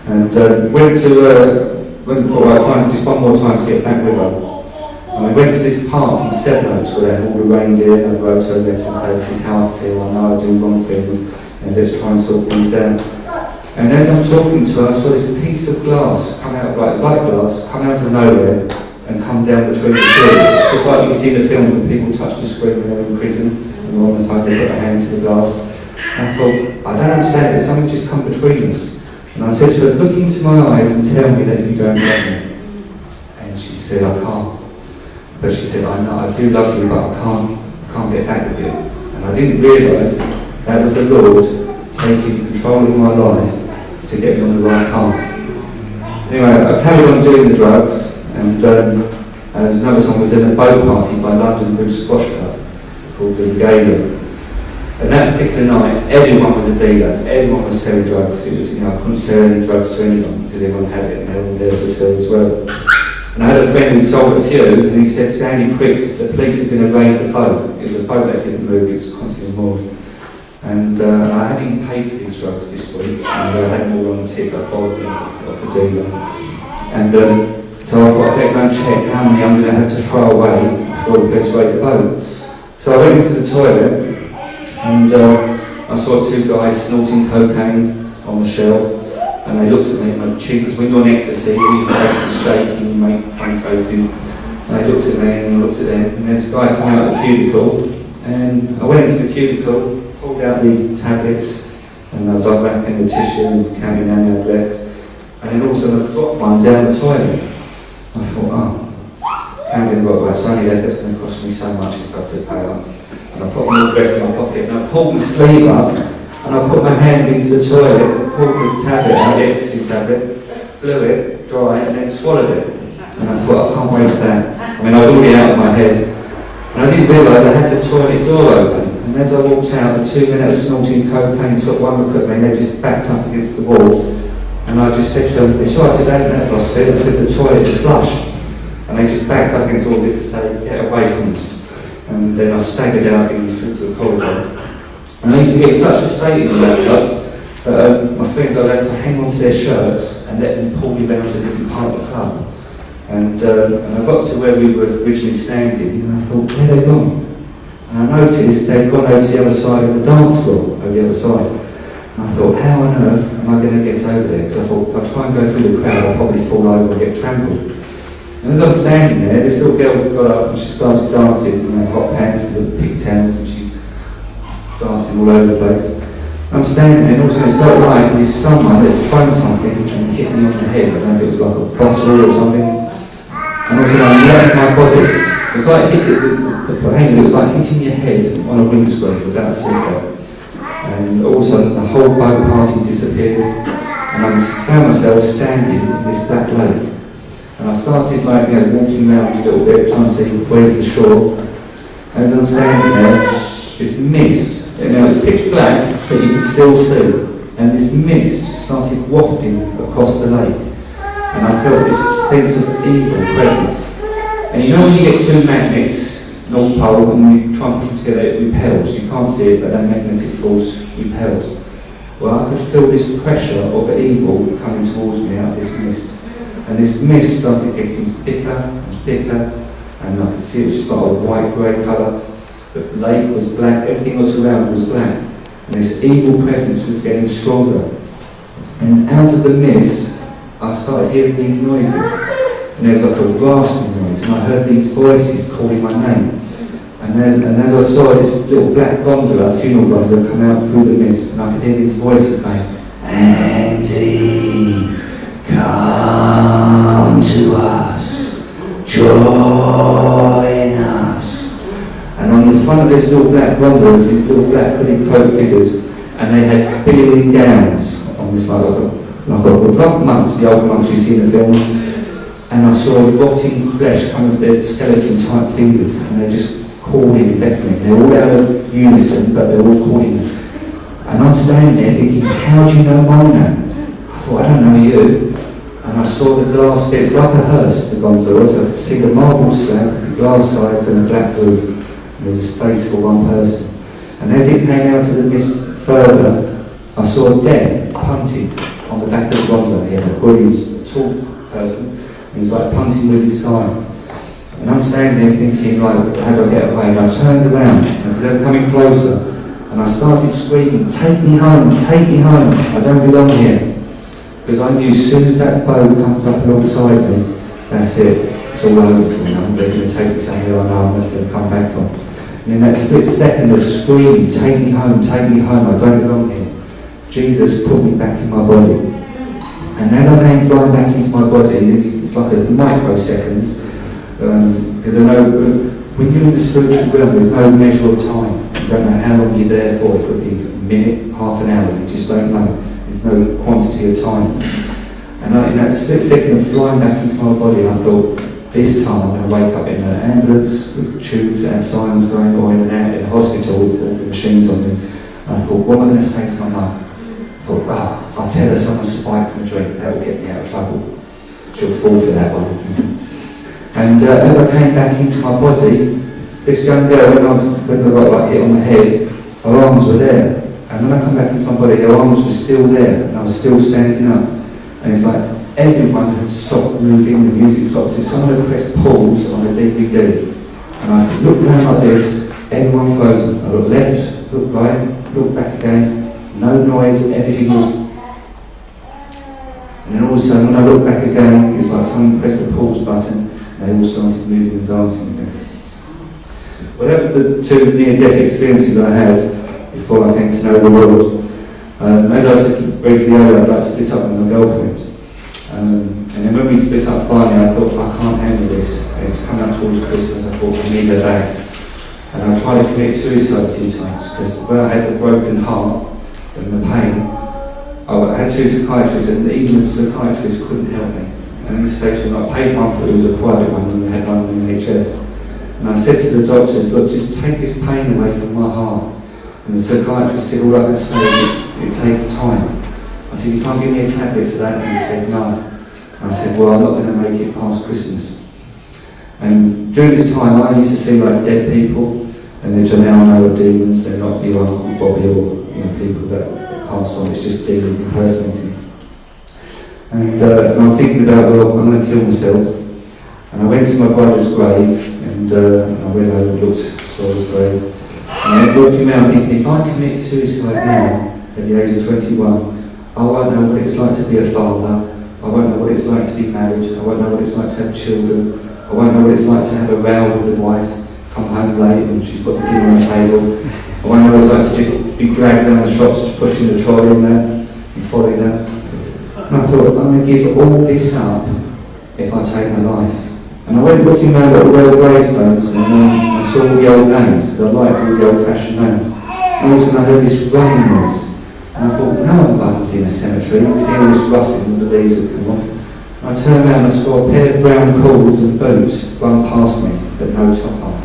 And went for just one more time to get back with her. And we went to this park in Sevenoaks where they had all the reindeer, and I wrote to her letter and said, this is how I feel, I know I do wrong things, and let's try and sort things out. And as I'm talking to her, I saw this piece of glass come out, it's like glass, come out of nowhere and come down between the sills. Just like you see in the films when people touch the screen when they're in prison and they're on the phone, they put their hand to the glass. And I thought, I don't understand it, something's just come between us. And I said to her, look into my eyes and tell me that you don't love me. And she said, I can't. But she said, I know, I do love you, but I can't get back with you. And I didn't realise that was the Lord taking control of my life to get me on the right path. Anyway, I carried on doing the drugs, and another time was in a boat party by London Bridge Squash Club called the Regalia. And that particular night, everyone was a dealer, everyone was selling drugs. It was, I couldn't sell any drugs to anyone because everyone had it and they were there to sell as well. And I had a friend who sold a few, and he said to Andy, quick, the police are going to raid the boat. It was a boat that didn't move, it was constantly moored. And I hadn't even paid for these drugs this week, and I had them all on tip, I borrowed them off the dealer. And so I thought I'd better go and check how many I'm going to have to throw away before the police raid the boat. So I went into the toilet, and I saw two guys snorting cocaine on the shelf, and they looked at me and my cheek, because when you're on ecstasy, your face is shaking, you make funny faces. And they looked at me and I looked at them, and this guy came out of the cubicle, and I went into the cubicle, pulled out the tablets, and I was unwrapping the tissue and counting how many I'd left. And then all of a sudden I got one down the toilet. I thought, counting got about so many left, that's going to cost me so much if I have to pay up. And I put them all the rest in my pocket, and I pulled my sleeve up, and I put my hand into the toilet, pulled the tablet out, the ecstasy tablet, blew it dry, and then swallowed it. And I thought, I can't waste that. I mean, I was already out of my head. And I didn't realise I had the toilet door open. And as I walked out, the two men that were snorting cocaine took one look at me, and they just backed up against the wall. And I just said to them, it's all right, I haven't lost it. I said, the toilet is flushed. And they just backed up against the wall as if to say, get away from us. And then I staggered out through to the corridor. And I used to get in such a state in the lab clubs that my friends, I'd have to hang on to their shirts and let them pull me down to a different part of the club. And I got to where we were originally standing, and I thought, where are they gone? And I noticed they'd gone over to the other side of the dance floor, over the other side. And I thought, how on earth am I going to get over there? Because I thought, if I try and go through the crowd, I'll probably fall over and get trampled. And as I'm standing there, this little girl got up and she started dancing in her hot pants and the pigtails, and she's dancing all over the place. I'm standing there, and also it felt like as if someone had thrown something and hit me on the head. I don't know if it was like a bottle or something. And also I left my body. It was like it was like hitting your head on a windscreen without a seatbelt. And all of a sudden the whole boat party disappeared, and I found myself standing in this black lake. And I started walking around a little bit, trying to see where's the shore. As I'm standing there, this mist, it was pitch black, but you could still see. And this mist started wafting across the lake. And I felt this sense of evil presence. And you know when you get two magnets, North Pole, and you try and push them together, it repels. You can't see it, but that magnetic force repels. Well, I could feel this pressure of evil coming towards me out of this mist. And this mist started getting thicker and thicker, and I could see it was just like a white-grey colour. The lake was black, everything else around was black. And this evil presence was getting stronger. And out of the mist, I started hearing these noises. And there was like a rasping noise, and I heard these voices calling my name. And as I saw this little black gondola, funeral gondola, come out through the mist, and I could hear these voices going, Andy, come to us, join us. And on the front of this little black gondola was these little black hooded cloaked figures, and they had billowing gowns on this like monks, the old monks you see in the film. And I saw rotting flesh come with their skeleton type fingers, and they're just calling, beckoning. They're all out of unison, but they're all calling. And I'm standing there thinking, how do you know my name? I thought, I don't know you. And I saw the glass bits, like a hearse, the gondola, so I could see the marble slab, the glass sides and the black roof. And there's a space for one person. And as it came out of the mist further, I saw death punting on the back of the gondola. he had a hoodie, he was a tall person, and he was like punting with his sign. And I'm standing there thinking, like, how do I get away? And I turned around, because they were coming closer, and I started screaming, take me home, I don't belong here. Because I knew as soon as that boat comes up alongside me, that's it, it's all over for me. They're going to take me somewhere I know I'm not going to come back from. And in that split second of screaming, take me home, I don't belong here, Jesus put me back in my body. And as I came flying back into my body, it's like a microseconds, because I know when you're in the spiritual realm, there's no measure of time. You don't know how long you're there for. It could be a minute, half an hour, you just don't know. There's no quantity of time. And in that split second of flying back into my body, I thought, this time I'm going to wake up in an ambulance with tubes and signs going, or in a hospital with all the machines on them. And I thought, what am I going to say to my mum? I thought, I'll tell her someone spiked my drink, that will get me out of trouble. She'll fall for that one. And as I came back into my body, this young girl, when I got like hit on the head, her arms were there. And when I come back into my body, her arms were still there, and I was still standing up. And it's like everyone had stopped moving, the music stopped. So someone had pressed pause on a DVD, and I could look down like this, everyone frozen. I looked left, looked right, looked back again, no noise, everything was. And then all of a sudden, when I looked back again, it was like someone pressed the pause button, and they all started moving and dancing again. Well, that was the two near-death experiences I had before I came to know the Lord. As I said briefly earlier, I'd like to split up with my girlfriend. And then when we split up finally, I thought, I can't handle this. And it's coming up towards Christmas, I thought, I need her back. And I tried to commit suicide a few times, because when I had the broken heart and the pain, I had two psychiatrists, and even the psychiatrists couldn't help me. And I said to them, I paid one for it, it was a private one, and we had one in the NHS. And I said to the doctors, look, just take this pain away from my heart. And the psychiatrist said, all I can say is it takes time. I said, you can't give me a tablet for that? And he said, no. And I said, well, I'm not going to make it past Christmas. And during this time, I used to see like dead people, and which I now know are demons. They're not your Uncle Bobby or people that have passed on. It's just demons impersonating. And I was thinking about, well, I'm going to kill myself. And I went to my brother's grave, and I went over and looked, saw his grave. And I'm walking around thinking, if I commit suicide now, at the age of 21, I won't know what it's like to be a father, I won't know what it's like to be married, I won't know what it's like to have children, I won't know what it's like to have a row with the wife, come home late and she's got the dinner on the table, I won't know what it's like to just be dragged down the shops, just pushing the trolley in there and following her. And I thought, I'm going to give all this up if I take my life. And I went looking around at all the old gravestones, and I saw all the old names, because I liked all the old-fashioned names. And also I heard this running noise. And I thought, no one runs in a cemetery. You could hear all this rustling and the leaves would come off. And I turned around and I saw a pair of brown cords and boots run past me, but no top off.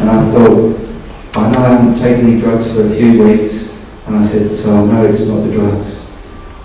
And I thought, I know I haven't taken any drugs for a few weeks. And I said, so I know it's not the drugs.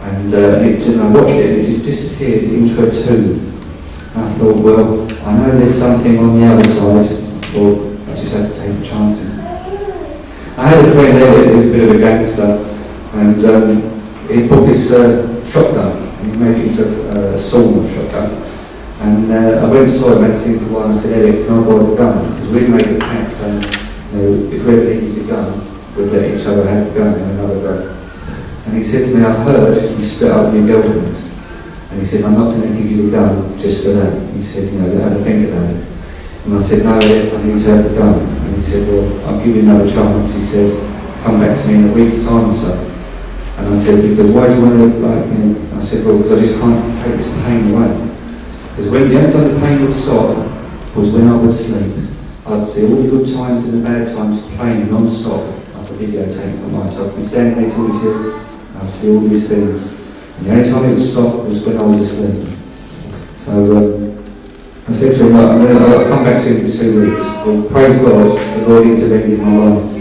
And I watched it, and it just disappeared into a tomb. And I thought, well, I know there's something on the other side. I thought, I just had to take the chances. I had a friend there who's a bit of a gangster, and he bought this shotgun, and he made it into a sawed-off shotgun. And I went and saw him, I hadn't seen him for a while, and I said, Elliot, can I borrow the gun? Because we'd made a pact saying, if we ever needed a gun, we'd let each other have a gun and another gun. And he said to me, I've heard you split up with your girlfriend. And he said, I'm not going to give you the gun just for that. He said, have a think about it. And I said, no, I need to have the gun. And he said, well, I'll give you another chance. He said, come back to me in a week's time or so. And I said, because why do you want to, I said, well, because I just can't take this pain away. Because when the only time the pain would stop was when I would sleep. I'd see all the good times and the bad times playing non-stop off a videotape from mine. So I'd be standing there talking to you, and I'd see all these things. And the only time it would stop was when I was asleep. So I said to him, I'll come back to you in 2 weeks. Well, praise God, the Lord intervened in my life.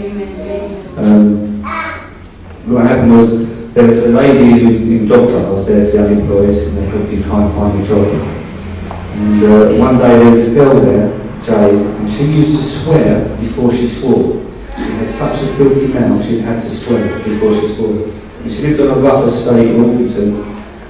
What happened was, there was a lady who was in job club, I was there for the unemployed, and they helped you try and find a job. And one day there was this girl there, Jay, and she used to swear before she swore. She had such a filthy mouth, she'd have to swear before she swore. And she lived on a rough estate in Orpington,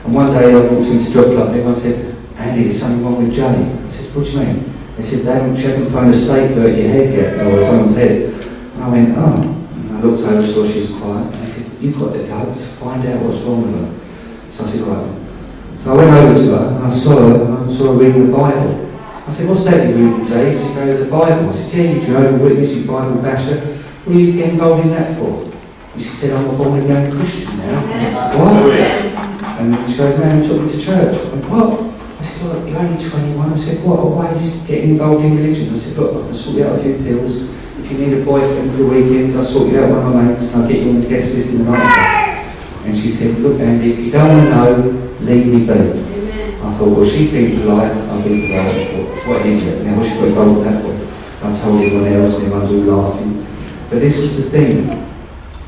And one day I walked into Job Club and everyone said, Andy, there's something wrong with Jay. I said, what do you mean? They said, she hasn't thrown a stapler at your head yet, or someone's head. And I went, oh. And I looked over, saw she was quiet. And they said, you've got the guts, find out what's wrong with her. So I said, right. So I went over to her and I saw her reading the Bible. I said, what's that you're reading, Jay? She goes, the Bible. I said, yeah, you Jehovah's Witness, you Bible basher. What are you getting involved in that for? And she said, I'm a born-again Christian now. What? And she goes, man, took me to church. I went, what? I said, look, you're only 21. I said, what a waste getting involved in religion. I said, look, I can sort you out a few pills. If you need a boyfriend for the weekend, I'll sort you out one of my mates and I'll get you on the guest list in the night. And she said, look, Andy, if you don't want to know, leave me be. I thought, well, she's being polite, I'll be polite. I thought, what an idiot. Now, what should I involved with that for? I told everyone else and everyone's all laughing. But this was the thing.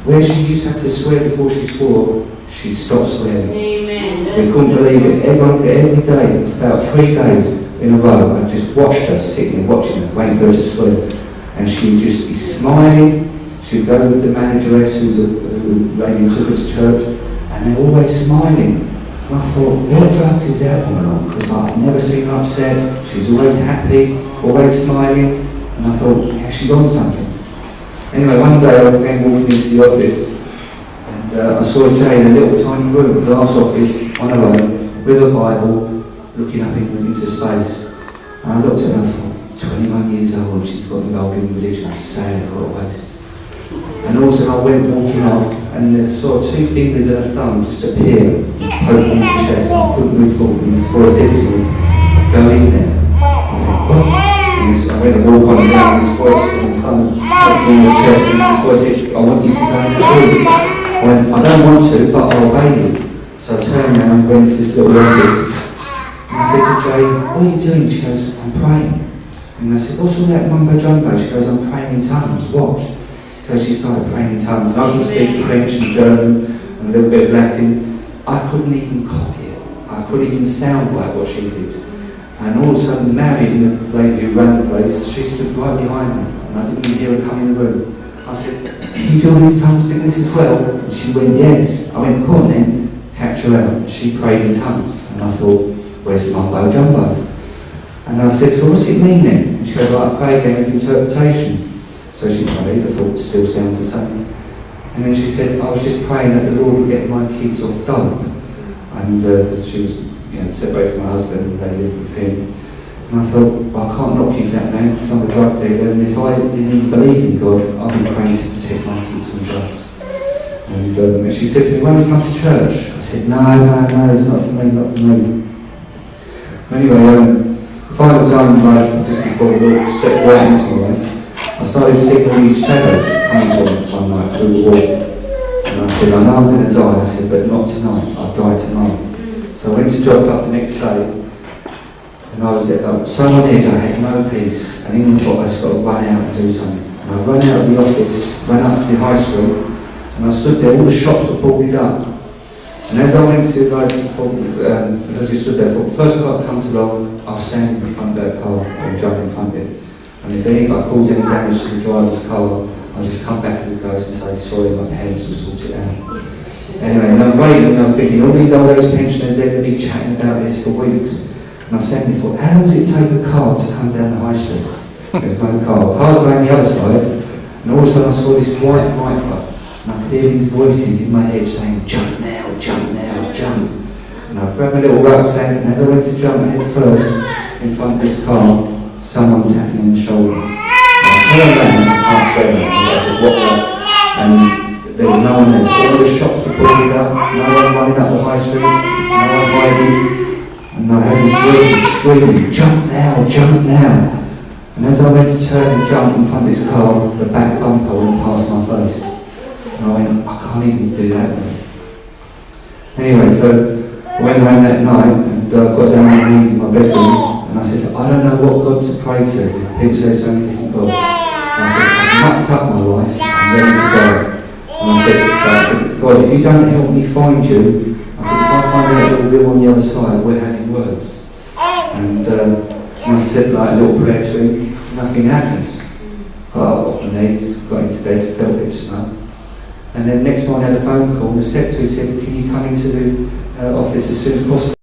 Where she used to have to swear before she swore, she stopped swearing. Amen. We couldn't believe it. Every day, for about 3 days in a row, I just watched her, sitting and watching her, waiting for her to swear. And she would just be smiling. She would go with the manageress, who lady who took her to church, and they're always smiling. And I thought, what drugs is that woman on? Because I've never seen her upset. She's always happy, always smiling. And I thought, yeah, she's on something. Anyway, one day I came walking into the office and I saw Jay in a little tiny room, glass office, on her own, with a Bible, looking up into space. And I looked at her and thought, 21 years old, she's got involved in religion, sad, what a waste. And also I went walking off and I saw 2 fingers and a thumb just appear and poke me in the chest. I couldn't move forward and this voice said to me, go in there. I went, what? I went to walk on down, this voice and the thumb poked me in the chest and this voice said, I want you to go in the room. I went, I don't want to, but I'll obey you. So I turned around and went to this little office and I said to Jay, what are you doing? She goes, I'm praying. And I said, what's all that mumbo jumbo? She goes, I'm praying in tongues, watch. So she started praying in tongues. And I can speak French and German and a little bit of Latin. I couldn't even copy it. I couldn't even sound like what she did. And all of a sudden, Mary, the lady who ran the place, she stood right behind me. And I didn't even hear her come in the room. I said, you do all this tongues business as well? And she went, yes. I went, go on then, catch her out. She prayed in tongues. And I thought, where's mumbo jumbo? And I said to her, what's it mean then? And she goes, well, I pray again with interpretation. So she prayed, I thought it still sounds the same. And then she said, I was just praying that the Lord would get my kids off dope. And because she was separated from my husband, and they lived with him. And I thought, well, I can't knock you for that, man, because I'm a drug dealer, and if I didn't even believe in God, I've been praying to protect my kids from drugs. And she said to me, when you come to church? I said, no, it's not for me, not for me. Anyway, the final time, just before the Lord stepped right into my life, I started seeing all these shadows coming to me one night through the wall. And I said, I know I'm going to die. I said, but not tonight, I'll die tonight. So I went to Job Club the next day, and I was so on edge, I had no peace. And even thought I just got to run out and do something. And I ran out of the office, ran up the high street, and I stood there, all the shops were boarded up. And as I went to, as I just stood there, I thought, first car that comes along, I'll stand in front of that car or jump in front of it. And if any guy causes any damage to the driver's car, I'll just come back as it goes and say, sorry, my parents will sort it out. Anyway, and I'm waiting, and I was thinking, all these old age pensioners, they're going to be chatting about this for weeks. And I was saying before, how long does it take a car to come down the high street? There's no car. Cars were on the other side, and all of a sudden I saw this white micro, and I could hear these voices in my head saying, jump now, jump now, jump. And I grabbed my little rucksack, and as I went to jump head first in front of this car, someone tapped me on the shoulder. And I turned around, I can't swear, and I said, what the? And there was no one there. All the shops were boarded up, no one running up the high street, no one hiding. And I heard these voices screaming, jump now, jump now. And as I went to turn and jump in front of this car, the back bumper went past my face. And I went, I can't even do that now. Anyway, so I went home that night and got down on my knees in my bedroom and I said, I don't know what God to pray to. People say there's so many different gods. And I said, I've mucked up my life, I'm ready to go. And I said, God, if you don't help me find you, I said, if I find out little Bill on the other side, we're having words. And I said like a little prayer to him, nothing happened. Got up off my knees, got into bed, felt a bit smug. And then next morning I had a phone call and the secretary said, can you come into office as soon as possible.